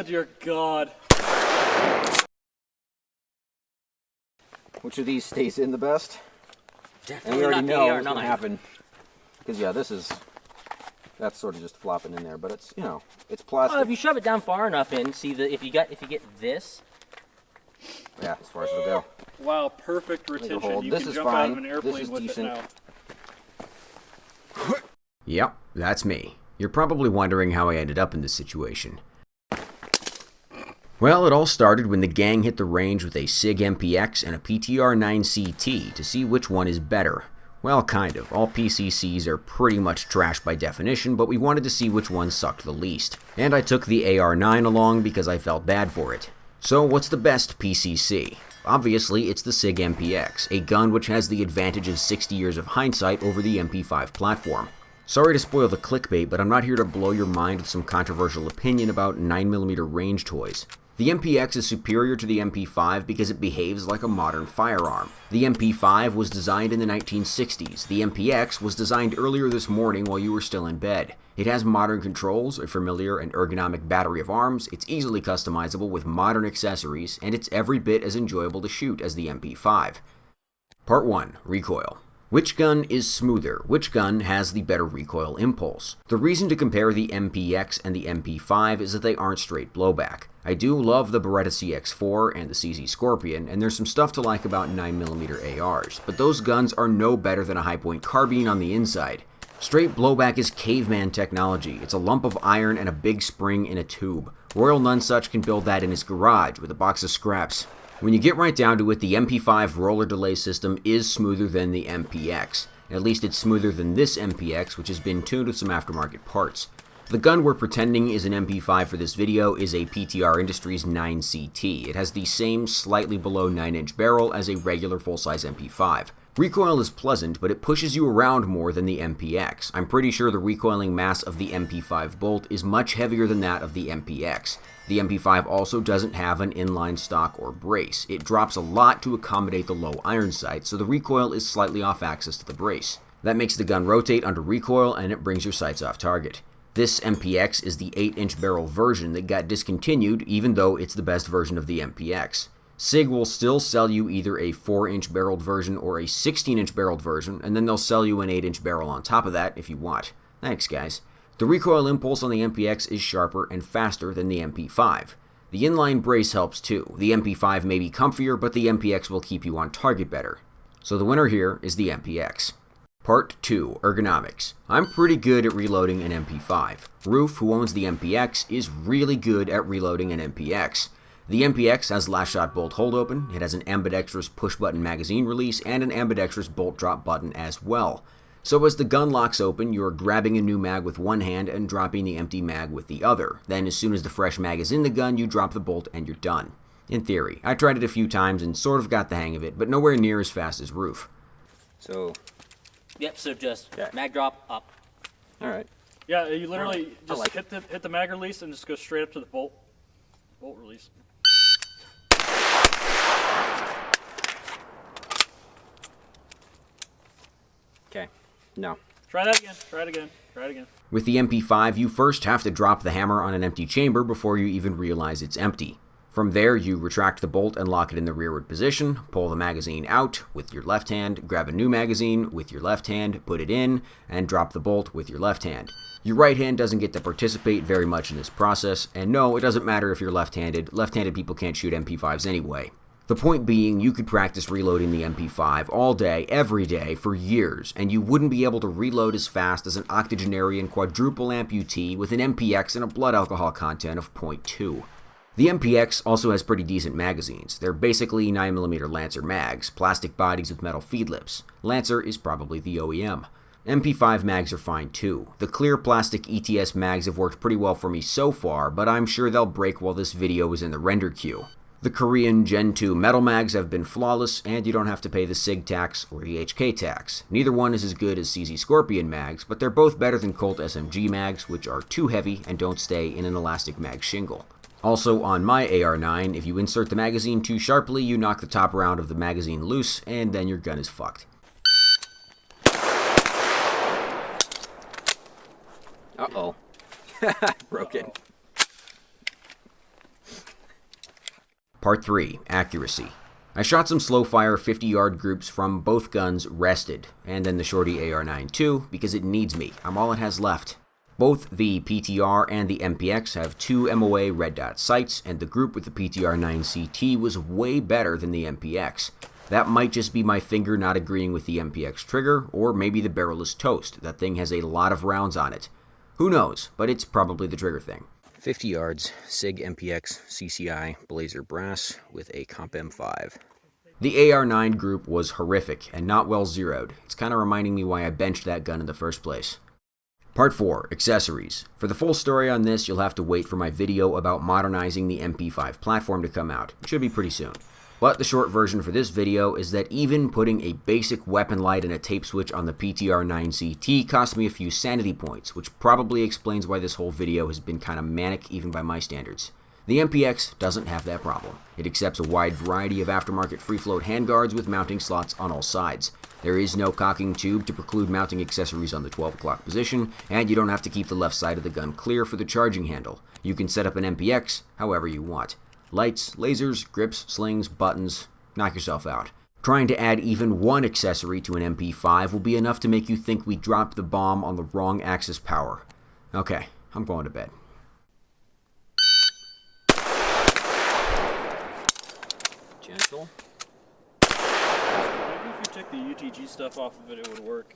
dear God. Which of these stays in the best? Definitely and we already not know the what's going to AR9. happen. Because, yeah, that's sort of just flopping in there, but it's, you know, it's plastic. Well, if you shove it down far enough in, see, if you get this. Yeah, as far as it'll go. Wow, perfect retention. Hold. You this can is jump fine. out of an airplane with decent. it now. Yep, that's me. You're probably wondering how I ended up in this situation. Well, it all started when the gang hit the range with a SIG MPX and a PTR 9CT to see which one is better. Well, kind of. All PCCs are pretty much trash by definition, but we wanted to see which one sucked the least. And I took the AR9 along because I felt bad for it. So what's the best PCC? Obviously, it's the SIG MPX, a gun which has the advantage of 60 years of hindsight over the MP5 platform. Sorry to spoil the clickbait, but I'm not here to blow your mind with some controversial opinion about 9mm range toys. The MPX is superior to the MP5 because it behaves like a modern firearm. The MP5 was designed in the 1960s. The MPX was designed earlier this morning while you were still in bed. It has modern controls, a familiar and ergonomic battery of arms, it's easily customizable with modern accessories, and it's every bit as enjoyable to shoot as the MP5. Part 1. Recoil. Which gun is smoother? Which gun has the better recoil impulse? The reason to compare the MPX and the MP5 is that they aren't straight blowback. I do love the Beretta CX4 and the CZ Scorpion, and there's some stuff to like about 9mm ARs, but those guns are no better than a high-point carbine on the inside. Straight blowback is caveman technology. It's a lump of iron and a big spring in a tube. Royal Nunsuch can build that in his garage with a box of scraps. When you get right down to it, the MP5 roller delay system is smoother than the MPX. At least it's smoother than this MPX, which has been tuned with some aftermarket parts. The gun we're pretending is an MP5 for this video is a PTR Industries 9CT. It has the same slightly below 9-inch barrel as a regular full-size MP5. Recoil is pleasant, but it pushes you around more than the MPX. I'm pretty sure the recoiling mass of the MP5 bolt is much heavier than that of the MPX. The MP5 also doesn't have an inline stock or brace. It drops a lot to accommodate the low iron sight, so the recoil is slightly off axis to the brace. That makes the gun rotate under recoil and it brings your sights off target. This MPX is the 8-inch barrel version that got discontinued even though it's the best version of the MPX. SIG will still sell you either a 4-inch barreled version or a 16-inch barreled version, and then they'll sell you an 8-inch barrel on top of that if you want. Thanks, guys. The recoil impulse on the MPX is sharper and faster than the MP5. The inline brace helps too. The MP5 may be comfier, but the MPX will keep you on target better. So the winner here is the MPX. Part 2. Ergonomics. I'm pretty good at reloading an MP5. Roof, who owns the MPX, is really good at reloading an MPX. The MPX has last shot bolt hold open, it has an ambidextrous push button magazine release, and an ambidextrous bolt drop button as well. So as the gun locks open, you're grabbing a new mag with one hand and dropping the empty mag with the other. Then as soon as the fresh mag is in the gun, you drop the bolt and you're done. In theory. I tried it a few times and sort of got the hang of it, but nowhere near as fast as Roof. So... Yep, so just mag drop up. Alright. Yeah, you literally just like hit the mag release and just go straight up to the bolt release. Okay. No. Try that again. Try it again. Try it again. With the MP5, you first have to drop the hammer on an empty chamber before you even realize it's empty. From there, you retract the bolt and lock it in the rearward position, pull the magazine out with your left hand, grab a new magazine with your left hand, put it in, and drop the bolt with your left hand. Your right hand doesn't get to participate very much in this process, and no, it doesn't matter if you're left-handed. Left-handed people can't shoot MP5s anyway. The point being, you could practice reloading the MP5 all day, every day, for years, and you wouldn't be able to reload as fast as an octogenarian quadruple amputee with an MPX and a blood alcohol content of 0.2. The MPX also has pretty decent magazines. They're basically 9mm Lancer mags, plastic bodies with metal feed lips. Lancer is probably the OEM. MP5 mags are fine too. The clear plastic ETS mags have worked pretty well for me so far, but I'm sure they'll break while this video is in the render queue. The Korean Gen 2 metal mags have been flawless, and you don't have to pay the SIG tax or the HK tax. Neither one is as good as CZ Scorpion mags, but they're both better than Colt SMG mags, which are too heavy and don't stay in an elastic mag shingle. Also, on my AR9, if you insert the magazine too sharply, you knock the top round of the magazine loose, and then your gun is fucked. Uh-oh. Broke it. Part 3. Accuracy. I shot some slow-fire 50-yard groups from both guns rested, and then the Shorty AR9 too, because it needs me. I'm all it has left. Both the PTR and the MPX have 2 MOA red dot sights, and the group with the PTR9CT was way better than the MPX. That might just be my finger not agreeing with the MPX trigger, or maybe the barrel is toast. That thing has a lot of rounds on it. Who knows, but it's probably the trigger thing. 50 yards, SIG MPX CCI Blazer Brass with a Comp M5. The AR9 group was horrific and not well zeroed. It's kind of reminding me why I benched that gun in the first place. Part 4. Accessories. For the full story on this, you'll have to wait for my video about modernizing the MP5 platform to come out. It should be pretty soon. But the short version for this video is that even putting a basic weapon light and a tape switch on the PTR9CT cost me a few sanity points, which probably explains why this whole video has been kind of manic even by my standards. The MPX doesn't have that problem. It accepts a wide variety of aftermarket free-float handguards with mounting slots on all sides. There is no cocking tube to preclude mounting accessories on the 12 o'clock position, and you don't have to keep the left side of the gun clear for the charging handle. You can set up an MPX however you want. Lights, lasers, grips, slings, buttons, knock yourself out. Trying to add even one accessory to an MP5 will be enough to make you think we dropped the bomb on the wrong axis power. Okay, I'm going to bed. Gentle. Maybe if you took the UTG stuff off of it, it would work.